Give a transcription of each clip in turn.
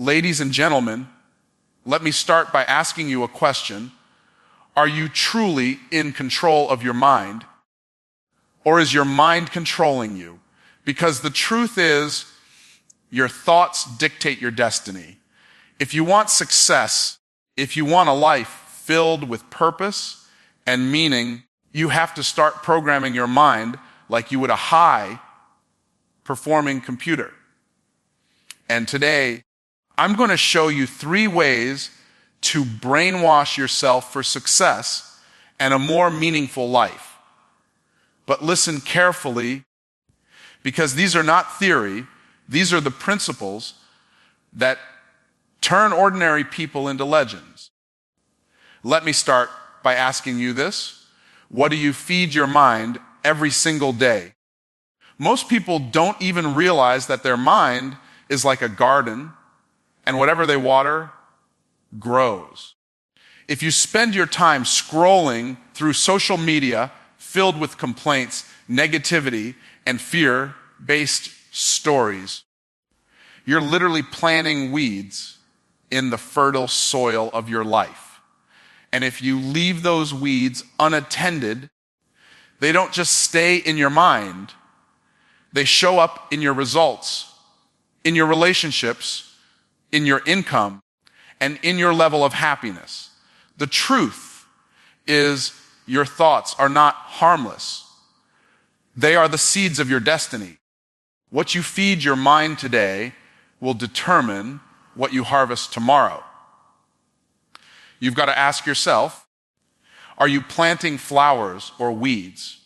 Ladies and gentlemen, let me start by asking you a question. Are you truly in control of your mind, or is your mind controlling you? Because the truth is, your thoughts dictate your destiny. If you want success, if you want a life filled with purpose and meaning, you have to start programming your mind like you would a high-performing computer. And today, I'm going to show you 3 ways to brainwash yourself for success and a more meaningful life. But listen carefully, because these are not theory. These are the principles that turn ordinary people into legends. Let me start by asking you this. What do you feed your mind every single day? Most people don't even realize that their mind is like a garden, and whatever they water grows. If you spend your time scrolling through social media filled with complaints, negativity, and fear-based stories, you're literally planting weeds in the fertile soil of your life. And if you leave those weeds unattended, they don't just stay in your mind. They show up in your results, in your relationships, in your income, and in your level of happiness. The truth is, your thoughts are not harmless. They are the seeds of your destiny. What you feed your mind today will determine what you harvest tomorrow. You've got to ask yourself, are you planting flowers or weeds?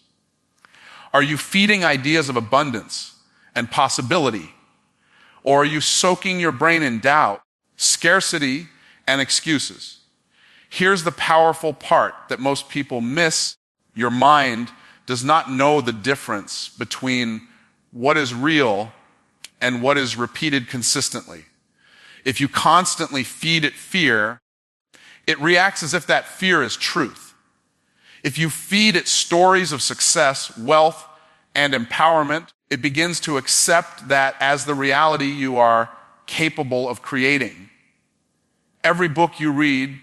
Are you feeding ideas of abundance and possibility? Or are you soaking your brain in doubt, scarcity, and excuses? Here's the powerful part that most people miss. Your mind does not know the difference between what is real and what is repeated consistently. If you constantly feed it fear, it reacts as if that fear is truth. If you feed it stories of success, wealth, and empowerment, it begins to accept that as the reality you are capable of creating. Every book you read,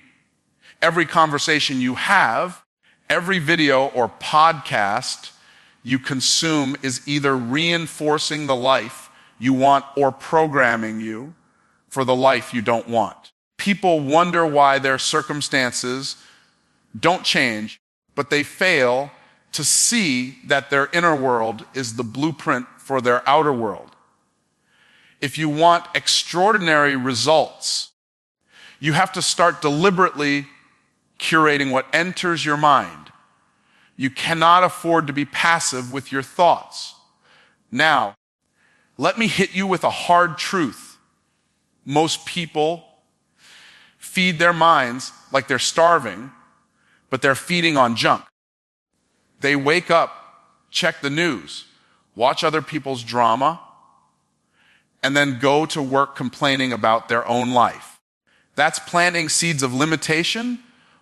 every conversation you have, every video or podcast you consume is either reinforcing the life you want or programming you for the life you don't want. People wonder why their circumstances don't change, but they fail to see that their inner world is the blueprint for their outer world. If you want extraordinary results, you have to start deliberately curating what enters your mind. You cannot afford to be passive with your thoughts. Now, let me hit you with a hard truth. Most people feed their minds like they're starving, but they're feeding on junk. They wake up, check the news, watch other people's drama, and then go to work complaining about their own life. That's planting seeds of limitation,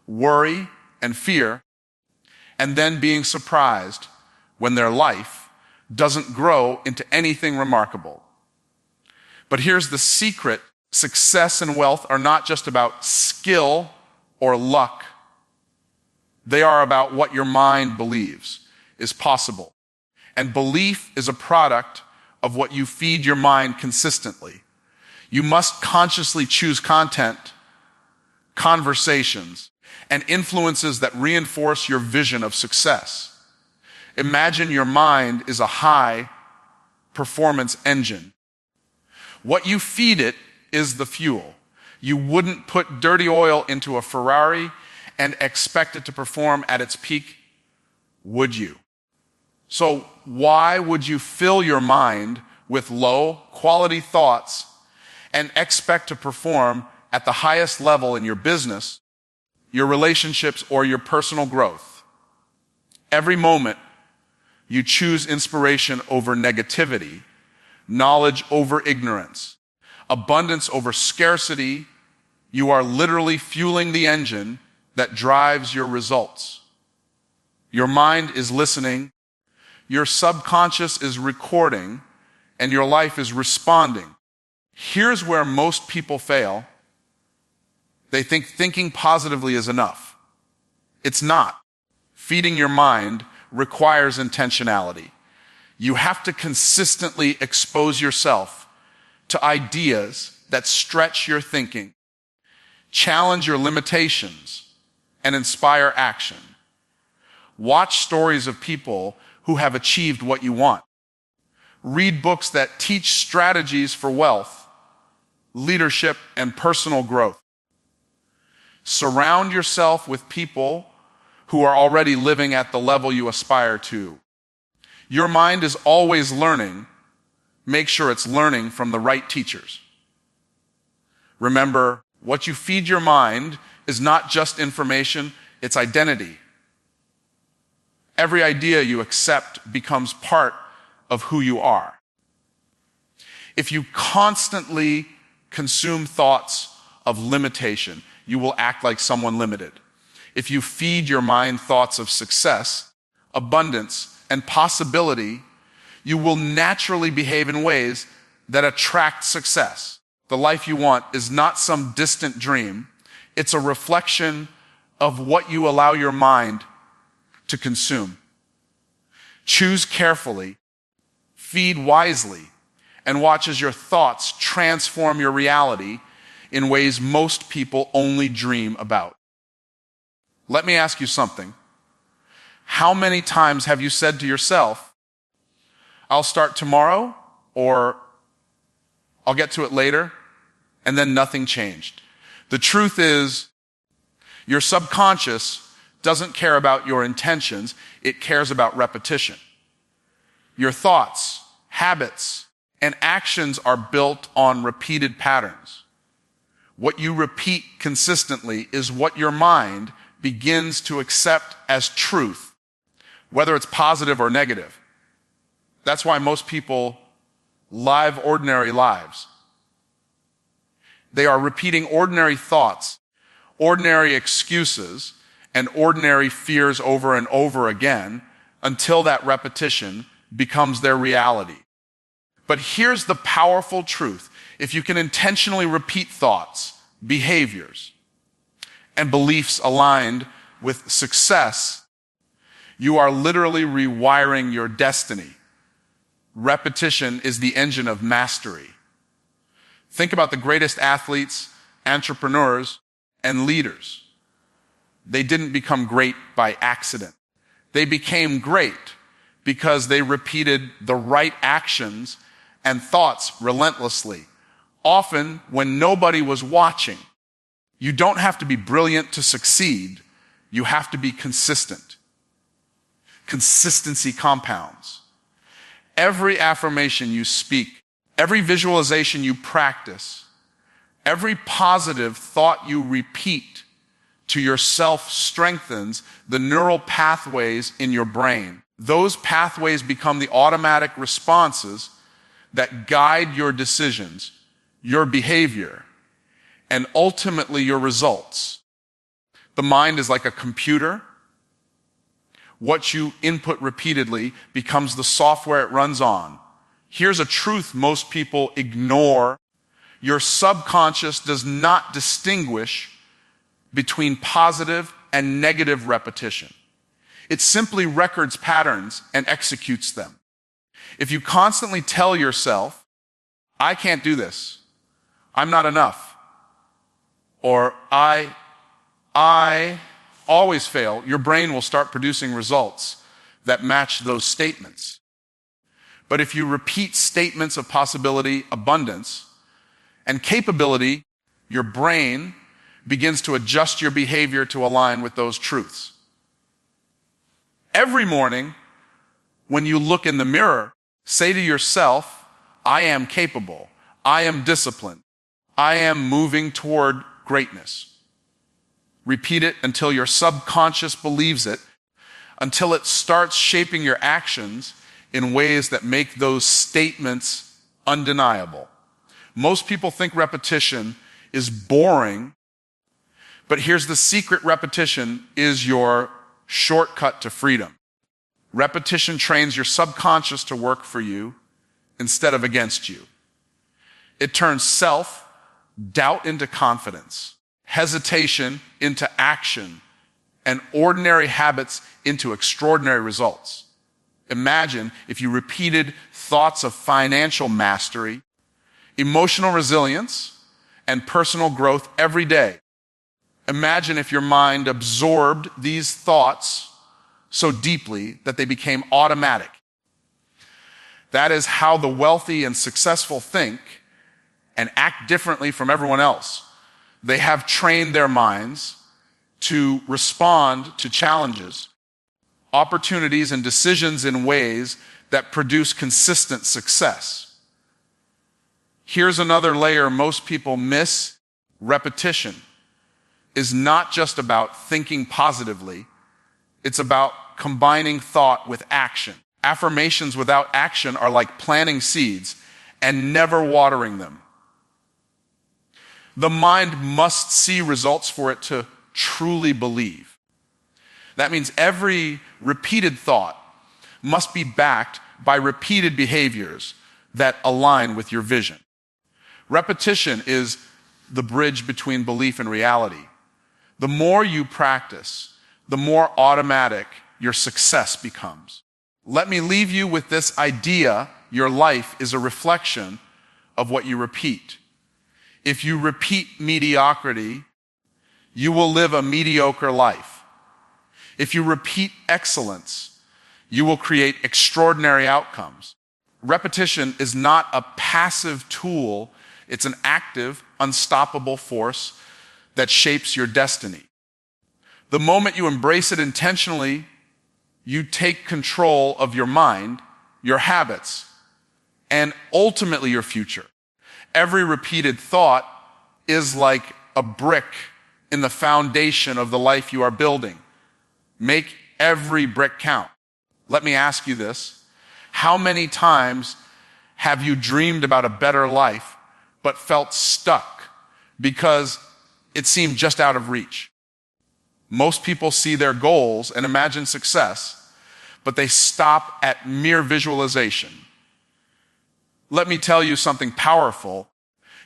worry, and fear, and then being surprised when their life doesn't grow into anything remarkable. But here's the secret. Success and wealth are not just about skill or luck. They are about what your mind believes is possible. And belief is a product of what you feed your mind consistently. You must consciously choose content, conversations, and influences that reinforce your vision of success. Imagine your mind is a high-performance engine. What you feed it is the fuel. You wouldn't put dirty oil into a Ferrari and expect it to perform at its peak, would you? So why would you fill your mind with low-quality thoughts and expect to perform at the highest level in your business, your relationships, or your personal growth? Every moment you choose inspiration over negativity, knowledge over ignorance, abundance over scarcity, you are literally fueling the engine that drives your results. Your mind is listening, your subconscious is recording, and your life is responding. Here's where most people fail. They think thinking positively is enough. It's not. Feeding your mind requires intentionality. You have to consistently expose yourself to ideas that stretch your thinking, challenge your limitations, and inspire action. Watch stories of people who have achieved what you want. Read books that teach strategies for wealth, leadership, and personal growth. Surround yourself with people who are already living at the level you aspire to. Your mind is always learning. Make sure it's learning from the right teachers. Remember, what you feed your mind is not just information, it's identity. Every idea you accept becomes part of who you are. If you constantly consume thoughts of limitation, you will act like someone limited. If you feed your mind thoughts of success, abundance, and possibility, you will naturally behave in ways that attract success. The life you want is not some distant dream. It's a reflection of what you allow your mind to consume. Choose carefully, feed wisely, and watch as your thoughts transform your reality in ways most people only dream about. Let me ask you something. How many times have you said to yourself, I'll start tomorrow, or I'll get to it later, and then nothing changed? The truth is, your subconscious doesn't care about your intentions, it cares about repetition. Your thoughts, habits, and actions are built on repeated patterns. What you repeat consistently is what your mind begins to accept as truth, whether it's positive or negative. That's why most people live ordinary lives. They are repeating ordinary thoughts, ordinary excuses, and ordinary fears over and over again until that repetition becomes their reality. But here's the powerful truth. If you can intentionally repeat thoughts, behaviors, and beliefs aligned with success, you are literally rewiring your destiny. Repetition is the engine of mastery. Think about the greatest athletes, entrepreneurs, and leaders. They didn't become great by accident. They became great because they repeated the right actions and thoughts relentlessly, often when nobody was watching. You don't have to be brilliant to succeed. You have to be consistent. Consistency compounds. Every affirmation you speak, every visualization you practice, every positive thought you repeat to yourself strengthens the neural pathways in your brain. Those pathways become the automatic responses that guide your decisions, your behavior, and ultimately your results. The mind is like a computer. What you input repeatedly becomes the software it runs on. Here's a truth most people ignore. Your subconscious does not distinguish between positive and negative repetition. It simply records patterns and executes them. If you constantly tell yourself, I can't do this, I'm not enough, or I always fail, your brain will start producing results that match those statements. But if you repeat statements of possibility, abundance, and capability, your brain begins to adjust your behavior to align with those truths. Every morning, when you look in the mirror, say to yourself, I am capable, I am disciplined, I am moving toward greatness. Repeat it until your subconscious believes it, until it starts shaping your actions in ways that make those statements undeniable. Most people think repetition is boring, but here's the secret: repetition is your shortcut to freedom. Repetition trains your subconscious to work for you instead of against you. It turns self-doubt into confidence, hesitation into action, and ordinary habits into extraordinary results. Imagine if you repeated thoughts of financial mastery, emotional resilience, and personal growth every day. Imagine if your mind absorbed these thoughts so deeply that they became automatic. That is how the wealthy and successful think and act differently from everyone else. They have trained their minds to respond to challenges, opportunities, and decisions in ways that produce consistent success. Here's another layer most people miss. Repetition is not just about thinking positively. It's about combining thought with action. Affirmations without action are like planting seeds and never watering them. The mind must see results for it to truly believe. That means every repeated thought must be backed by repeated behaviors that align with your vision. Repetition is the bridge between belief and reality. The more you practice, the more automatic your success becomes. Let me leave you with this idea: your life is a reflection of what you repeat. If you repeat mediocrity, you will live a mediocre life. If you repeat excellence, you will create extraordinary outcomes. Repetition is not a passive tool. It's an active, unstoppable force that shapes your destiny. The moment you embrace it intentionally, you take control of your mind, your habits, and ultimately your future. Every repeated thought is like a brick in the foundation of the life you are building. Make every brick count. Let me ask you this: how many times have you dreamed about a better life but felt stuck because it seemed just out of reach? Most people see their goals and imagine success, but they stop at mere visualization. Let me tell you something powerful.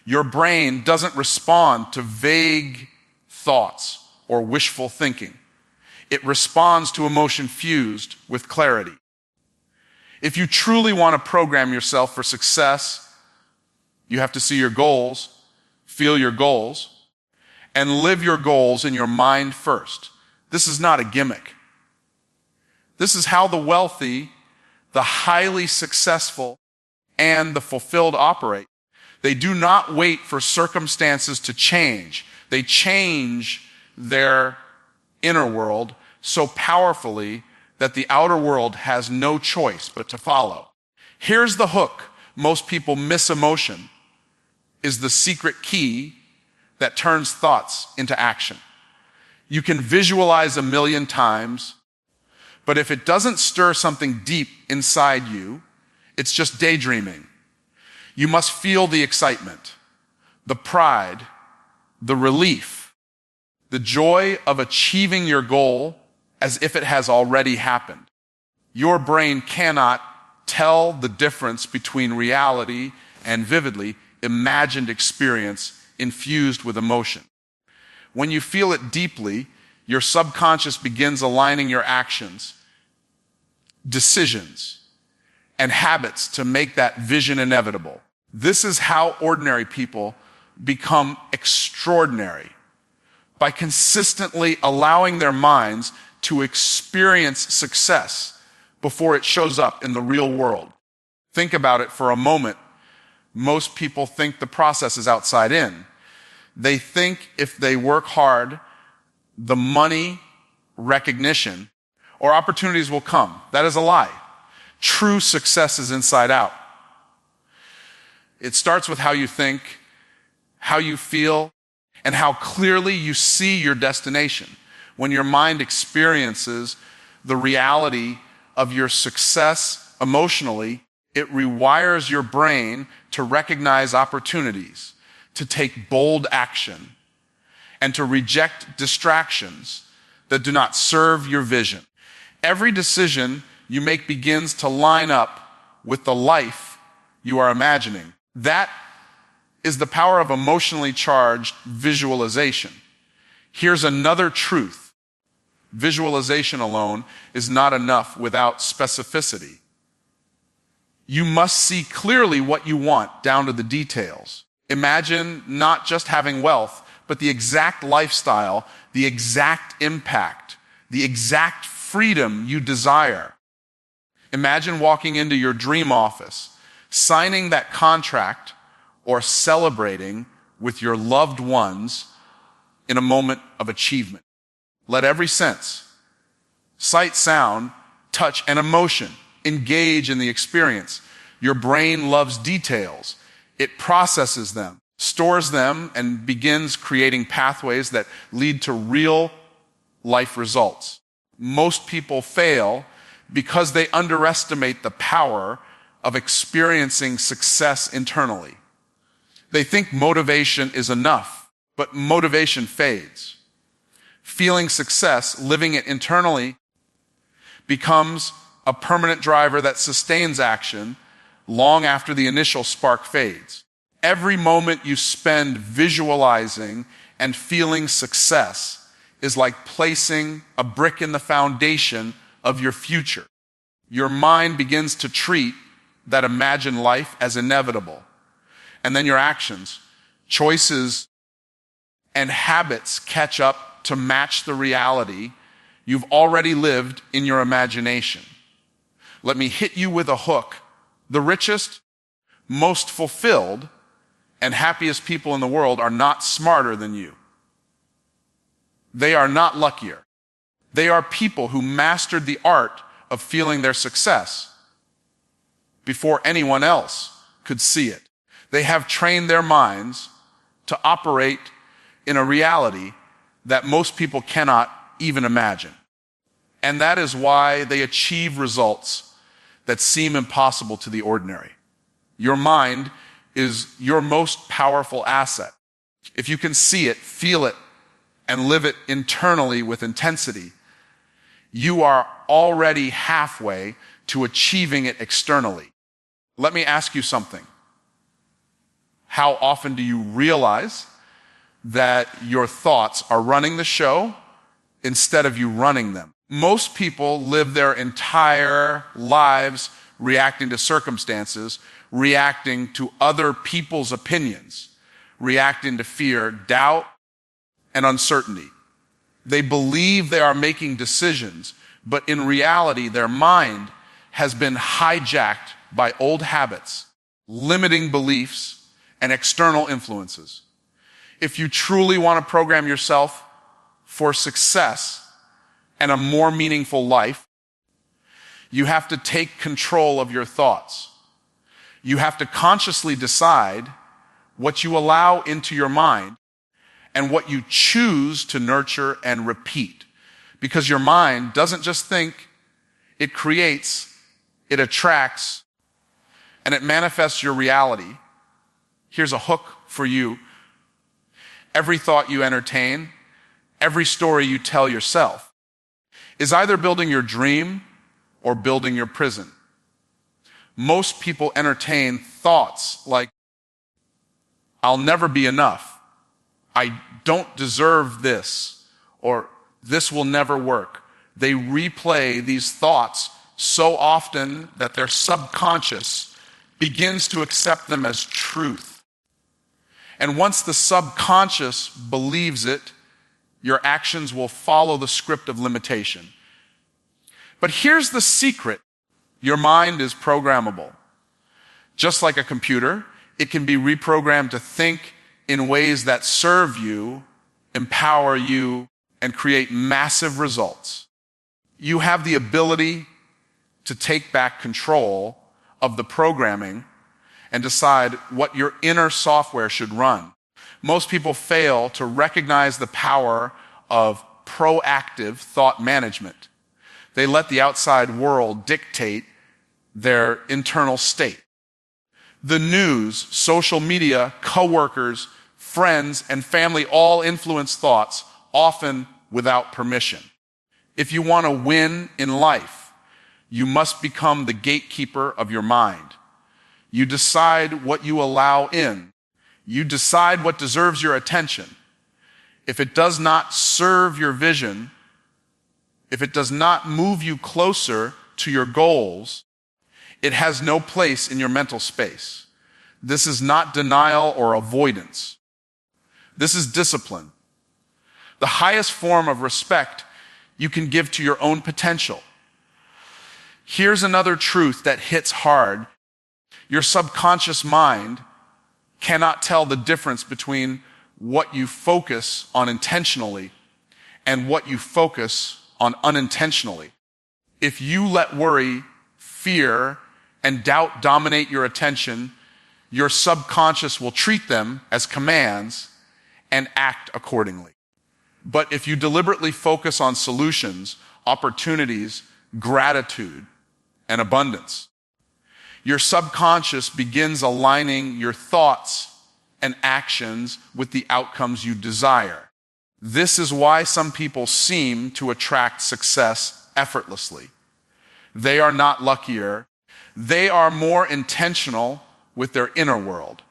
Your brain doesn't respond to vague thoughts or wishful thinking. It responds to emotion fused with clarity. If you truly want to program yourself for success, you have to see your goals, feel your goals, and live your goals in your mind first. This is not a gimmick. This is how the wealthy, the highly successful, and the fulfilled operate. They do not wait for circumstances to change. They change their inner world so powerfully that the outer world has no choice but to follow. Here's the hook most people miss: emotion is the secret key that turns thoughts into action. You can visualize 1,000,000 times, but if it doesn't stir something deep inside you, it's just daydreaming. You must feel the excitement, the pride, the relief, the joy of achieving your goal as if it has already happened. Your brain cannot tell the difference between reality and vividly imagined experience infused with emotion. When you feel it deeply, your subconscious begins aligning your actions, decisions, and habits to make that vision inevitable. This is how ordinary people become extraordinary, by consistently allowing their minds to experience success before it shows up in the real world. Think about it for a moment. Most people think the process is outside in. They think if they work hard, the money, recognition, or opportunities will come. That is a lie. True success is inside out. It starts with how you think, how you feel, and how clearly you see your destination. When your mind experiences the reality of your success emotionally, it rewires your brain to recognize opportunities, to take bold action, and to reject distractions that do not serve your vision. Every decision you make begins to line up with the life you are imagining. That is the power of emotionally charged visualization. Here's another truth. Visualization alone is not enough without specificity. You must see clearly what you want down to the details. Imagine not just having wealth, but the exact lifestyle, the exact impact, the exact freedom you desire. Imagine walking into your dream office, signing that contract, or celebrating with your loved ones in a moment of achievement. Let every sense, sight, sound, touch, and emotion engage in the experience. Your brain loves details. It processes them, stores them, and begins creating pathways that lead to real life results. Most people fail because they underestimate the power of experiencing success internally. They think motivation is enough, but motivation fades. Feeling success, living it internally, becomes a permanent driver that sustains action long after the initial spark fades. Every moment you spend visualizing and feeling success is like placing a brick in the foundation of your future. Your mind begins to treat that imagined life as inevitable. And then your actions, choices, and habits catch up to match the reality you've already lived in your imagination. Let me hit you with a hook. The richest, most fulfilled, and happiest people in the world are not smarter than you. They are not luckier. They are people who mastered the art of feeling their success before anyone else could see it. They have trained their minds to operate in a reality that most people cannot even imagine. And that is why they achieve results that seem impossible to the ordinary. Your mind is your most powerful asset. If you can see it, feel it, and live it internally with intensity, you are already halfway to achieving it externally. Let me ask you something. How often do you realize that your thoughts are running the show instead of you running them? Most people live their entire lives reacting to circumstances, reacting to other people's opinions, reacting to fear, doubt, and uncertainty. They believe they are making decisions, but in reality, their mind has been hijacked by old habits, limiting beliefs, and external influences. If you truly want to program yourself for success and a more meaningful life, you have to take control of your thoughts. You have to consciously decide what you allow into your mind and what you choose to nurture and repeat. Because your mind doesn't just think, it creates, it attracts, and it manifests your reality. Here's a hook for you. Every thought you entertain, every story you tell yourself, is either building your dream or building your prison. Most people entertain thoughts like, I'll never be enough, I don't deserve this, or this will never work. They replay these thoughts so often that their subconscious begins to accept them as truth. And once the subconscious believes it, your actions will follow the script of limitation. But here's the secret. Your mind is programmable. Just like a computer, it can be reprogrammed to think in ways that serve you, empower you, and create massive results. You have the ability to take back control of the programming and decide what your inner software should run. Most people fail to recognize the power of proactive thought management. They let the outside world dictate their internal state. The news, social media, coworkers, friends, and family all influence thoughts, often without permission. If you want to win in life, you must become the gatekeeper of your mind. You decide what you allow in. You decide what deserves your attention. If it does not serve your vision, if it does not move you closer to your goals, it has no place in your mental space. This is not denial or avoidance. This is discipline. The highest form of respect you can give to your own potential. Here's another truth that hits hard. Your subconscious mind cannot tell the difference between what you focus on intentionally and what you focus on unintentionally. If you let worry, fear, and doubt dominate your attention, your subconscious will treat them as commands and act accordingly. But if you deliberately focus on solutions, opportunities, gratitude, and abundance, your subconscious begins aligning your thoughts and actions with the outcomes you desire. This is why some people seem to attract success effortlessly. They are not luckier. They are more intentional with their inner world.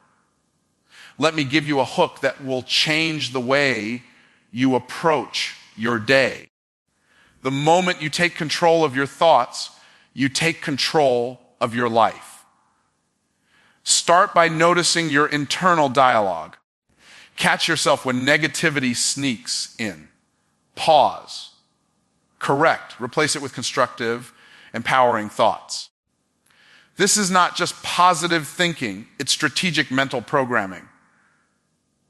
Let me give you a hook that will change the way you approach your day. The moment you take control of your thoughts, you take control of your life. Start by noticing your internal dialogue. Catch yourself when negativity sneaks in. Pause. Correct. Replace it with constructive, empowering thoughts. This is not just positive thinking, it's strategic mental programming.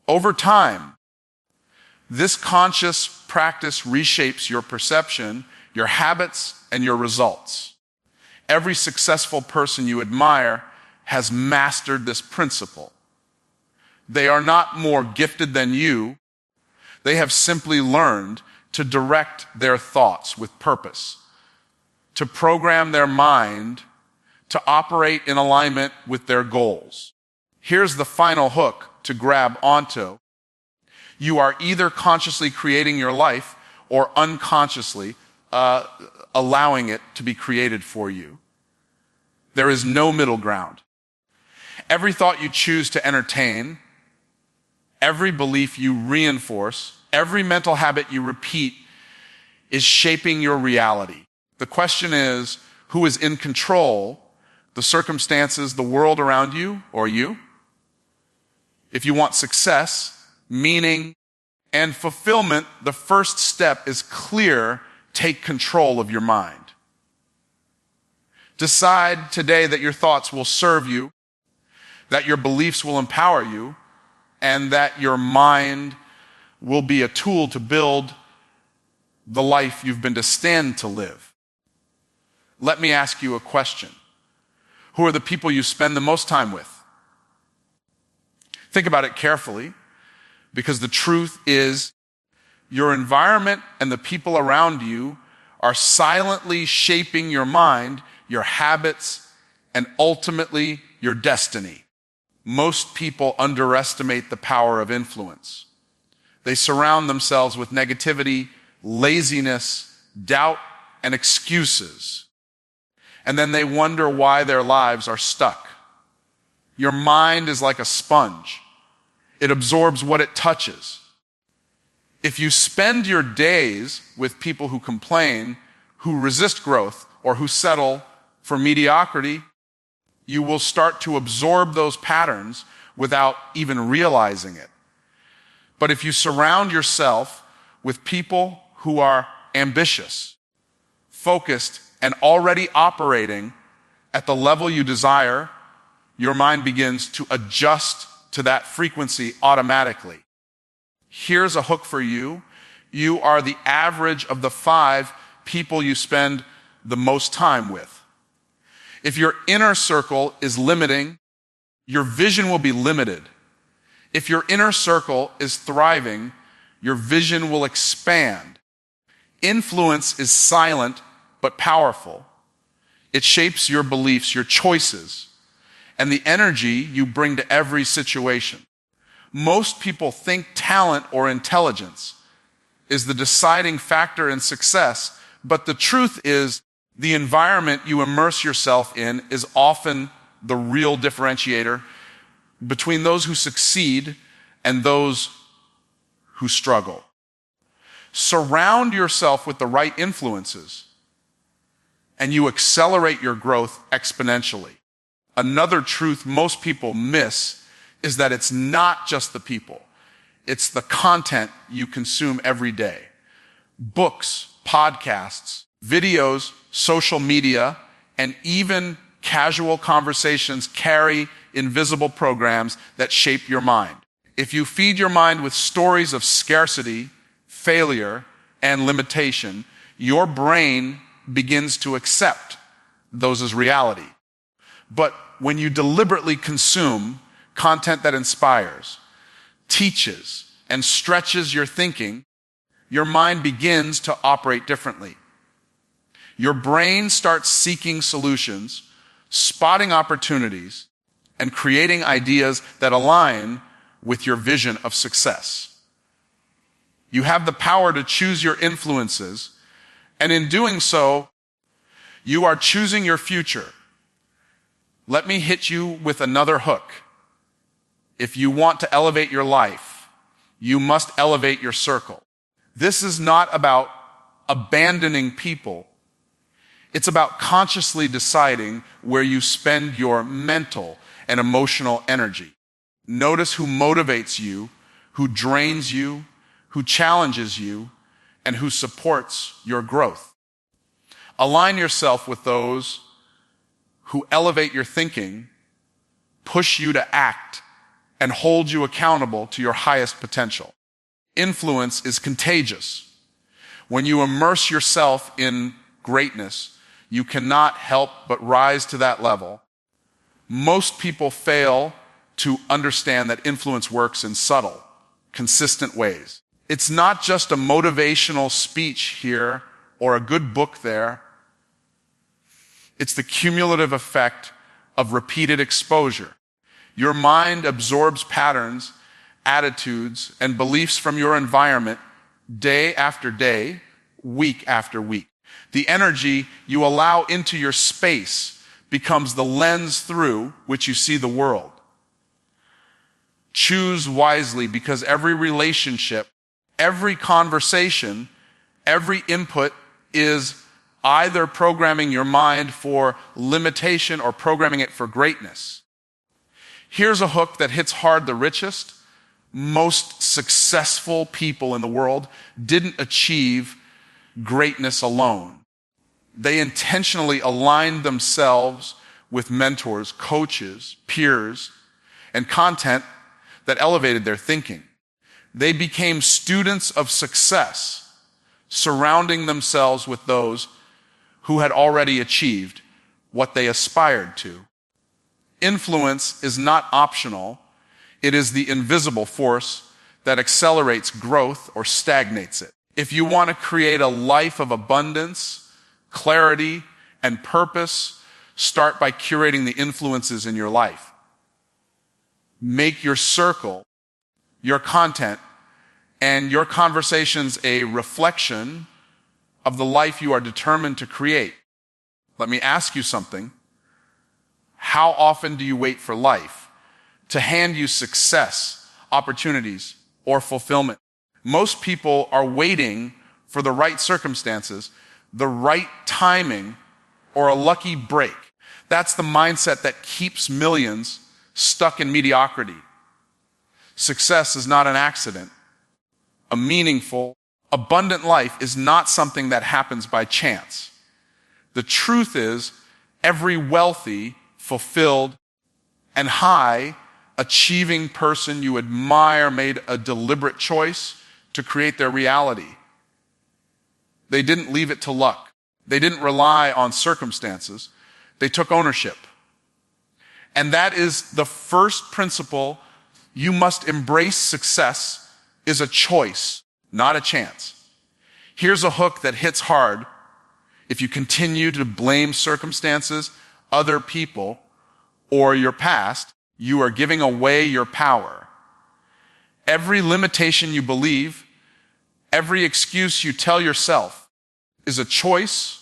Over time, this conscious practice reshapes your perception, your habits, and your results. Every successful person you admire has mastered this principle. They are not more gifted than you. They have simply learned to direct their thoughts with purpose, to program their mind to operate in alignment with their goals. Here's the final hook to grab onto. You are either consciously creating your life or unconsciously allowing it to be created for you. There is no middle ground. Every thought you choose to entertain, every belief you reinforce, every mental habit you repeat is shaping your reality. The question is, who is in control? The circumstances, the world around you, or you? If you want success, meaning, and fulfillment, the first step is clear. Take control of your mind. Decide today that your thoughts will serve you, that your beliefs will empower you, and that your mind will be a tool to build the life you've been destined to live. Let me ask you a question. Who are the people you spend the most time with? Think about it carefully, because the truth is your environment and the people around you are silently shaping your mind, your habits, and ultimately your destiny. Most people underestimate the power of influence. They surround themselves with negativity, laziness, doubt, and excuses. And then they wonder why their lives are stuck. Your mind is like a sponge. It absorbs what it touches. If you spend your days with people who complain, who resist growth, or who settle for mediocrity, you will start to absorb those patterns without even realizing it. But if you surround yourself with people who are ambitious, focused, and already operating at the level you desire, your mind begins to adjust to that frequency automatically. Here's a hook for you. You are the average of the 5 people you spend the most time with. If your inner circle is limiting, your vision will be limited. If your inner circle is thriving, your vision will expand. Influence is silent but powerful. It shapes your beliefs, your choices, and the energy you bring to every situation. Most people think talent or intelligence is the deciding factor in success, but the truth is the environment you immerse yourself in is often the real differentiator between those who succeed and those who struggle. Surround yourself with the right influences, and you accelerate your growth exponentially. Another truth most people miss is that it's not just the people. It's the content you consume every day. Books, podcasts, videos, social media, and even casual conversations carry invisible programs that shape your mind. If you feed your mind with stories of scarcity, failure, and limitation, your brain begins to accept those as reality. But when you deliberately consume content that inspires, teaches, and stretches your thinking, your mind begins to operate differently. Your brain starts seeking solutions, spotting opportunities, and creating ideas that align with your vision of success. You have the power to choose your influences, and in doing so, you are choosing your future. Let me hit you with another hook. If you want to elevate your life, you must elevate your circle. This is not about abandoning people. It's about consciously deciding where you spend your mental and emotional energy. Notice who motivates you, who drains you, who challenges you, and who supports your growth. Align yourself with those who elevate your thinking, push you to act, and hold you accountable to your highest potential. Influence is contagious. When you immerse yourself in greatness, you cannot help but rise to that level. Most people fail to understand that influence works in subtle, consistent ways. It's not just a motivational speech here or a good book there. It's the cumulative effect of repeated exposure. Your mind absorbs patterns, attitudes, and beliefs from your environment day after day, week after week. The energy you allow into your space becomes the lens through which you see the world. Choose wisely, because every relationship, every conversation, every input is either programming your mind for limitation or programming it for greatness. Here's a hook that hits hard the richest. Most successful people in the world didn't achieve greatness alone. They intentionally aligned themselves with mentors, coaches, peers, and content that elevated their thinking. They became students of success, surrounding themselves with those who had already achieved what they aspired to. Influence is not optional. It is the invisible force that accelerates growth or stagnates it. If you want to create a life of abundance, clarity, and purpose, start by curating the influences in your life. Make your circle, your content, and your conversations a reflection of the life you are determined to create. Let me ask you something. How often do you wait for life to hand you success, opportunities, or fulfillment? Most people are waiting for the right circumstances, the right timing, or a lucky break. That's the mindset that keeps millions stuck in mediocrity. Success is not an accident. A meaningful, abundant life is not something that happens by chance. The truth is, every wealthy, fulfilled, and high achieving person you admire made a deliberate choice to create their reality. They didn't leave it to luck. They didn't rely on circumstances. They took ownership. And that is the first principle. You must embrace success is a choice, not a chance. Here's a hook that hits hard. If you continue to blame circumstances, other people, or your past, you are giving away your power. Every limitation you believe, every excuse you tell yourself is a choice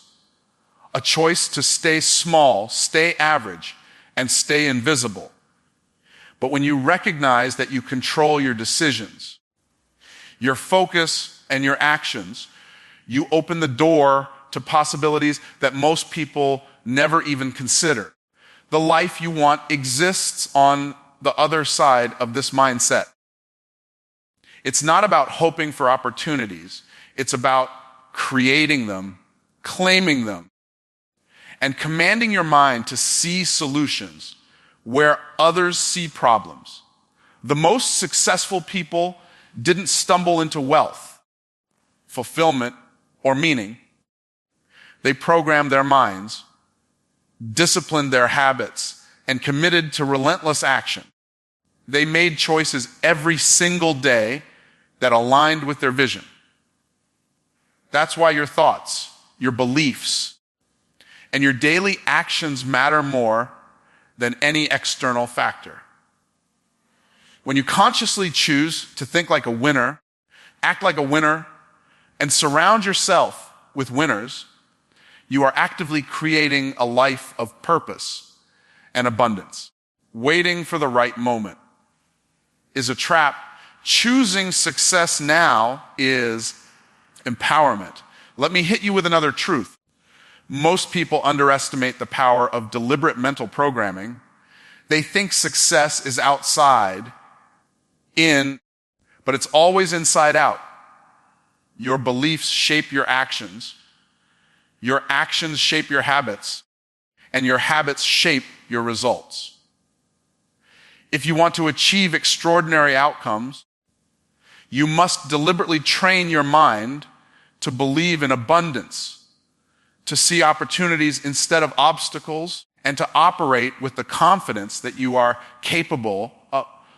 to stay small, stay average, and stay invisible. But when you recognize that you control your decisions, your focus, and your actions, you open the door to possibilities that most people never even consider. The life you want exists on the other side of this mindset. It's not about hoping for opportunities. It's about creating them, claiming them, and commanding your mind to see solutions where others see problems. The most successful people didn't stumble into wealth, fulfillment, or meaning. They programmed their minds, disciplined their habits, and committed to relentless action. They made choices every single day that aligned with their vision. That's why your thoughts, your beliefs, and your daily actions matter more than any external factor. When you consciously choose to think like a winner, act like a winner, and surround yourself with winners, you are actively creating a life of purpose and abundance. Waiting for the right moment is a trap. Choosing success now is empowerment. Let me hit you with another truth. Most people underestimate the power of deliberate mental programming. They think success is outside in, but it's always inside out. Your beliefs shape your actions shape your habits, and your habits shape your results. If you want to achieve extraordinary outcomes, you must deliberately train your mind to believe in abundance, to see opportunities instead of obstacles, and to operate with the confidence that you are capable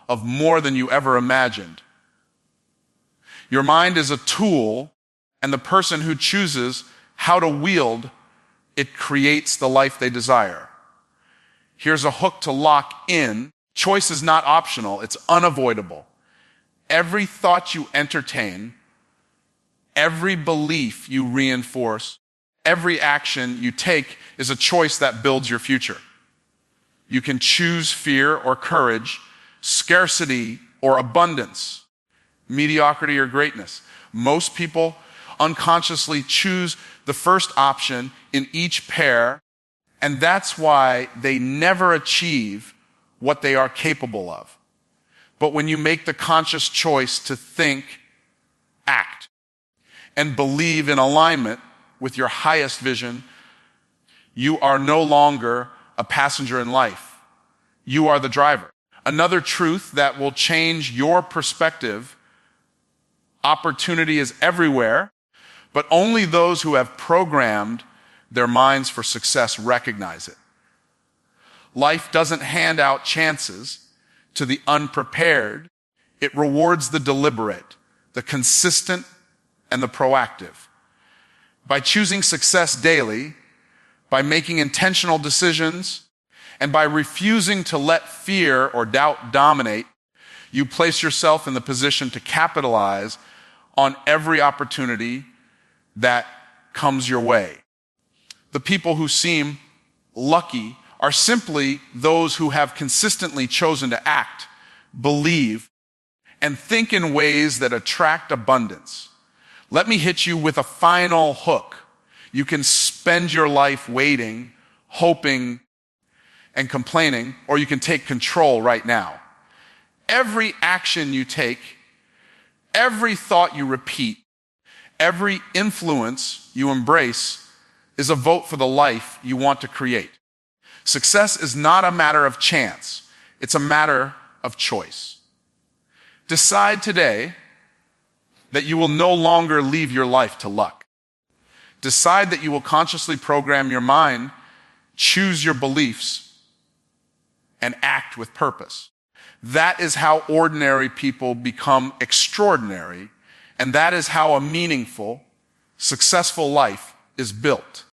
of more than you ever imagined. Your mind is a tool, and the person who chooses how to wield it creates the life they desire. Here's a hook to lock in. Choice is not optional, it's unavoidable. Every thought you entertain, every belief you reinforce, every action you take is a choice that builds your future. You can choose fear or courage, scarcity or abundance, mediocrity or greatness. Most people unconsciously choose the first option in each pair, and that's why they never achieve what they are capable of. But when you make the conscious choice to think, act, and believe in alignment with your highest vision, you are no longer a passenger in life. You are the driver. Another truth that will change your perspective: opportunity is everywhere, but only those who have programmed their minds for success recognize it. Life doesn't hand out chances to the unprepared. It rewards the deliberate, the consistent, and the proactive. By choosing success daily, by making intentional decisions, and by refusing to let fear or doubt dominate, you place yourself in the position to capitalize on every opportunity that comes your way. The people who seem lucky are simply those who have consistently chosen to act, believe, and think in ways that attract abundance. Let me hit you with a final hook. You can spend your life waiting, hoping, and complaining, or you can take control right now. Every action you take, every thought you repeat, every influence you embrace is a vote for the life you want to create. Success is not a matter of chance. It's a matter of choice. Decide today that you will no longer leave your life to luck. Decide that you will consciously program your mind, choose your beliefs, and act with purpose. That is how ordinary people become extraordinary, and that is how a meaningful, successful life is built.